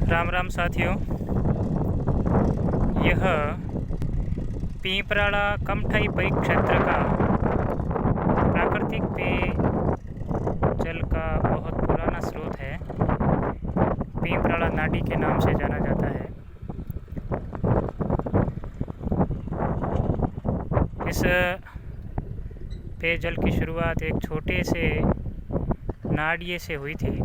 राम राम साथियों, यह पीपराड़ा कमठाई परिक्षेत्र का प्राकृतिक पेयजल का बहुत पुराना स्रोत है। पीपराड़ा नाडी के नाम से जाना जाता है। इस पेयजल की शुरुआत एक छोटे से नाडिये से हुई थी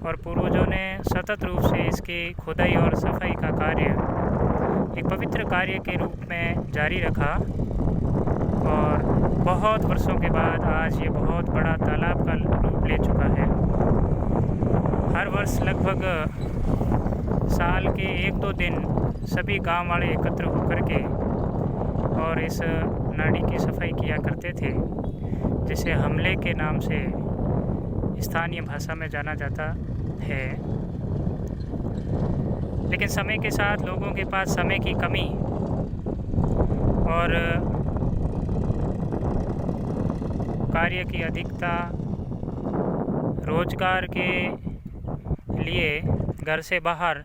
और पूर्वजों ने सतत रूप से इसकी खुदाई और सफाई का कार्य एक पवित्र कार्य के रूप में जारी रखा और बहुत वर्षों के बाद आज ये बहुत बड़ा तालाब का रूप ले चुका है। हर वर्ष लगभग साल के 1-2 दिन सभी गांव वाले एकत्र होकर के और इस नाडी की सफाई किया करते थे, जिसे हमले के नाम से स्थानीय भाषा में जाना जाता है। लेकिन समय के साथ लोगों के पास समय की कमी और कार्य की अधिकता, रोजगार के लिए घर से बाहर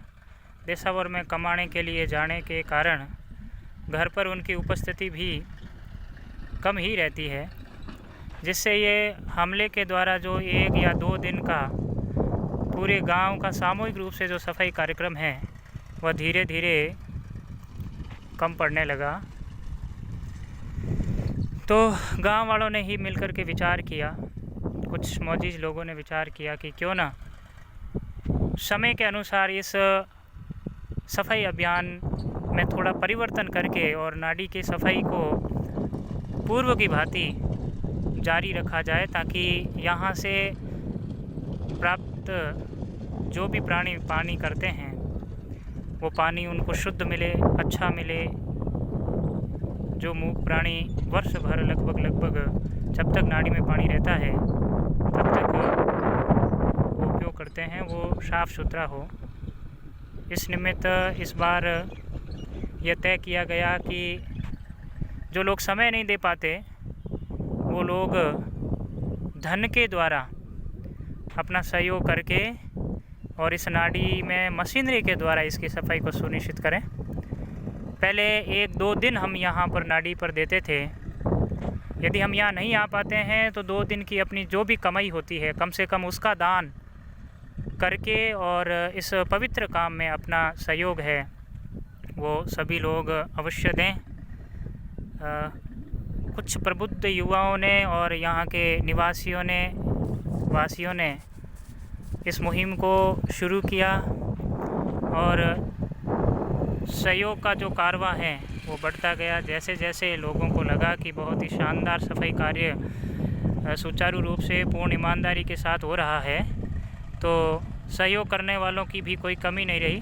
देशावर में कमाने के लिए जाने के कारण घर पर उनकी उपस्थिति भी कम ही रहती है, जिससे ये हमले के द्वारा जो 1 या 2 दिन का पूरे गांव का सामूहिक रूप से जो सफाई कार्यक्रम है वह धीरे धीरे कम पड़ने लगा। तो गांव वालों ने ही मिलकर के विचार किया, कुछ मौजीज लोगों ने विचार किया कि क्यों ना समय के अनुसार इस सफाई अभियान में थोड़ा परिवर्तन करके और नाडी की सफाई को पूर्व की भांति जारी रखा जाए, ताकि यहाँ से प्राप्त जो भी प्राणी पानी करते हैं वो पानी उनको शुद्ध मिले, अच्छा मिले। जो मूक प्राणी वर्ष भर लगभग जब तक नाडी में पानी रहता है तब तक वो उपयोग करते हैं वो साफ़ सुथरा हो। इस निमित्त इस बार यह तय किया गया कि जो लोग समय नहीं दे पाते वो लोग धन के द्वारा अपना सहयोग करके और इस नाडी में मशीनरी के द्वारा इसकी सफाई को सुनिश्चित करें। पहले 1-2 दिन हम यहाँ पर नाडी पर देते थे। यदि हम यहाँ नहीं आ पाते हैं तो 2 दिन की अपनी जो भी कमाई होती है कम से कम उसका दान करके और इस पवित्र काम में अपना सहयोग है वो सभी लोग अवश्य दें। कुछ प्रबुद्ध युवाओं ने और यहाँ के वासियों ने इस मुहिम को शुरू किया और सहयोग का जो कारवां है वो बढ़ता गया। जैसे जैसे लोगों को लगा कि बहुत ही शानदार सफाई कार्य सुचारू रूप से पूर्ण ईमानदारी के साथ हो रहा है, तो सहयोग करने वालों की भी कोई कमी नहीं रही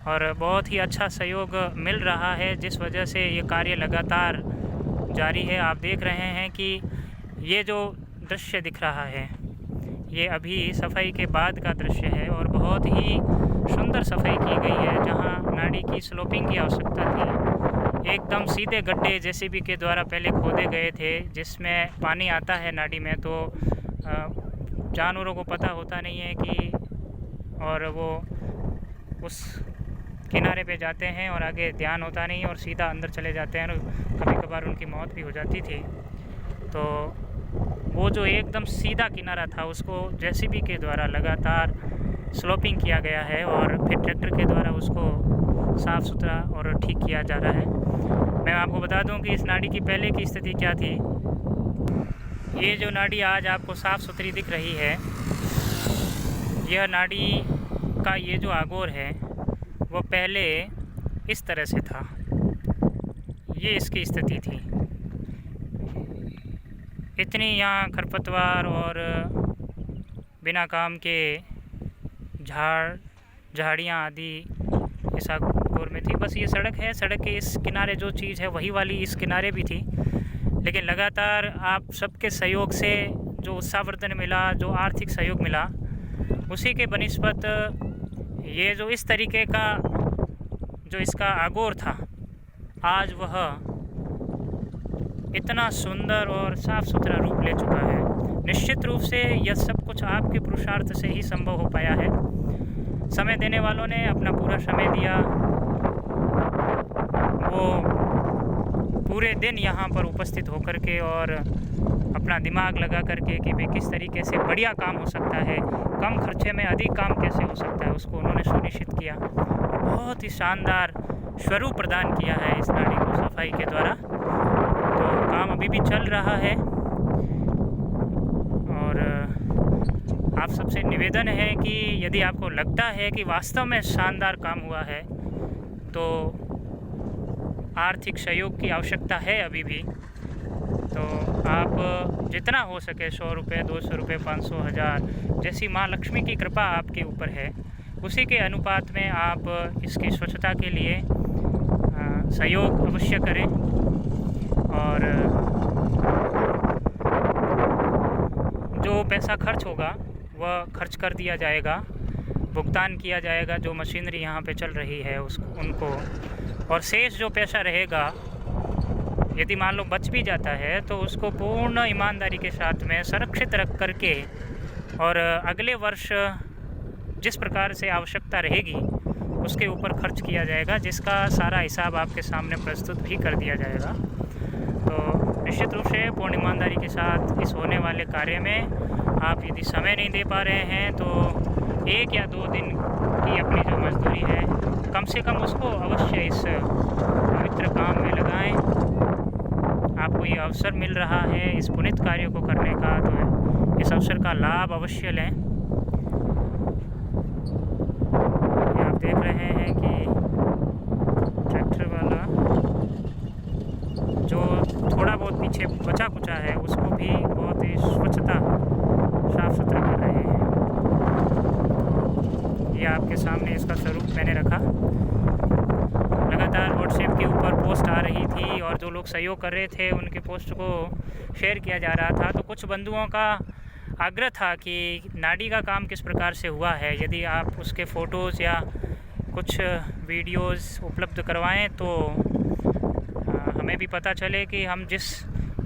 और बहुत ही अच्छा सहयोग मिल रहा है, जिस वजह से ये कार्य लगातार जारी है। आप देख रहे हैं कि ये जो दृश्य दिख रहा है ये अभी सफाई के बाद का दृश्य है और बहुत ही सुंदर सफाई की गई है। जहां नाडी की स्लोपिंग की आवश्यकता थी, एकदम सीधे गड्ढे जेसीबी के द्वारा पहले खोदे गए थे जिसमें पानी आता है नाडी में, तो जानवरों को पता होता नहीं है कि और वो उस किनारे पे जाते हैं और आगे ध्यान होता नहीं और सीधा अंदर चले जाते हैं और कभी कभार उनकी मौत भी हो जाती थी। तो वो जो एकदम सीधा किनारा था उसको जेसीबी के द्वारा लगातार स्लोपिंग किया गया है और फिर ट्रैक्टर के द्वारा उसको साफ़ सुथरा और ठीक किया जा रहा है। मैं आपको बता दूं कि इस नाडी की पहले की स्थिति क्या थी। ये जो नाडी आज आपको साफ़ सुथरी दिख रही है, यह नाडी का ये जो आगोर है वो पहले इस तरह से था। ये इसकी स्थिति थी। इतनी यहाँ खरपतवार और बिना काम के झाड़ियाँ आदि इस आगोर में थी। बस ये सड़क है, सड़क के इस किनारे जो चीज़ है वही वाली इस किनारे भी थी। लेकिन लगातार आप सबके सहयोग से जो उत्साहवर्धन मिला, जो आर्थिक सहयोग मिला, उसी के बनिस्बत ये जो इस तरीके का जो इसका आगोर था आज वह इतना सुंदर और साफ़ सुथरा रूप ले चुका है। निश्चित रूप से यह सब कुछ आपके पुरुषार्थ से ही संभव हो पाया है समय देने वालों ने अपना पूरा समय दिया, वो पूरे दिन यहाँ पर उपस्थित होकर के और अपना दिमाग लगा करके कि भाई किस तरीके से बढ़िया काम हो सकता है, कम खर्चे में अधिक काम कैसे हो सकता है, उसको उन्होंने सुनिश्चित किया। बहुत ही शानदार स्वरूप प्रदान किया है इस नाड़ी को सफाई के द्वारा। तो काम अभी भी चल रहा है और आप सबसे निवेदन है कि यदि आपको लगता है कि वास्तव में शानदार काम हुआ है तो आर्थिक सहयोग की आवश्यकता है अभी भी, तो आप जितना हो सके 100 रुपये, 200 रुपये, 500, 1000, जैसी माँ लक्ष्मी की कृपा आपके ऊपर है उसी के अनुपात में आप इसकी स्वच्छता के लिए सहयोग अवश्य करें। और जो पैसा खर्च होगा वह खर्च कर दिया जाएगा, भुगतान किया जाएगा जो मशीनरी यहाँ पे चल रही है उसको उनको, और शेष जो पैसा रहेगा यदि मान लो बच भी जाता है तो उसको पूर्ण ईमानदारी के साथ में सुरक्षित रख करके और अगले वर्ष जिस प्रकार से आवश्यकता रहेगी उसके ऊपर खर्च किया जाएगा, जिसका सारा हिसाब आपके सामने प्रस्तुत भी कर दिया जाएगा। तो निश्चित रूप से पूर्ण ईमानदारी के साथ इस होने वाले कार्य में आप यदि समय नहीं दे पा रहे हैं तो 1 या 2 दिन की अपनी जो मजदूरी है कम से कम उसको अवश्य इस पवित्र काम में लगाएं। आपको ये अवसर मिल रहा है इस पुनीत कार्य को करने का, तो इस अवसर का लाभ अवश्य लें। ये आप देख रहे हैं कि ट्रैक्टर वाला जो थोड़ा बहुत पीछे बचा कुचा है उसको भी बहुत ही स्वच्छता साफ सुथरा कर रहे हैं। ये आपके सामने इसका स्वरूप मैंने रखा। लगातार व्हाट्सएप के ऊपर पोस्ट आ रही थी और जो लोग सहयोग कर रहे थे उनके पोस्ट को शेयर किया जा रहा था। तो कुछ बंधुओं का आग्रह था कि नाड़ी का काम किस प्रकार से हुआ है, यदि आप उसके फ़ोटोज़ या कुछ वीडियोज़ उपलब्ध करवाएं तो हमें भी पता चले कि हम जिस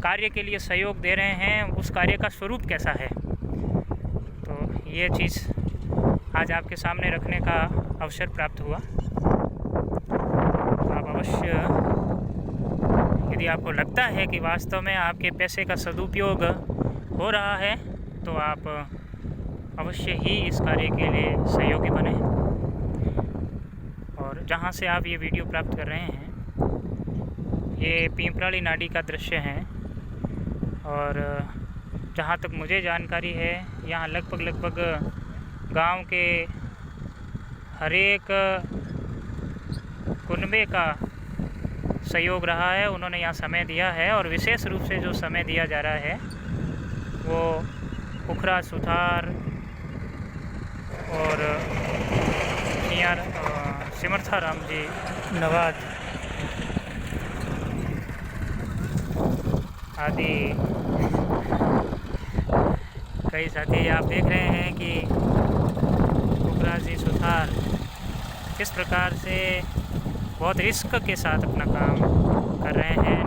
कार्य के लिए सहयोग दे रहे हैं उस कार्य का स्वरूप कैसा है। तो ये चीज़ आज आपके सामने रखने का अवसर प्राप्त हुआ। आप अवश्य यदि आपको लगता है कि वास्तव में आपके पैसे का सदुपयोग हो रहा है तो आप अवश्य ही इस कार्य के लिए सहयोगी बने। और जहाँ से आप ये वीडियो प्राप्त कर रहे हैं ये पिंपराली नाड़ी का दृश्य है और जहाँ तक मुझे जानकारी है यहाँ लगभग गांव के हर एक कुनबे का सहयोग रहा है। उन्होंने यहाँ समय दिया है और विशेष रूप से जो समय दिया जा रहा है वो उखरा सुथार और सिमर्था राम जी नवाज आदि कई साथी आप देख रहे हैं कि उखरा जी सुथार किस प्रकार से बहुत रिस्क के साथ अपना काम कर रहे हैं।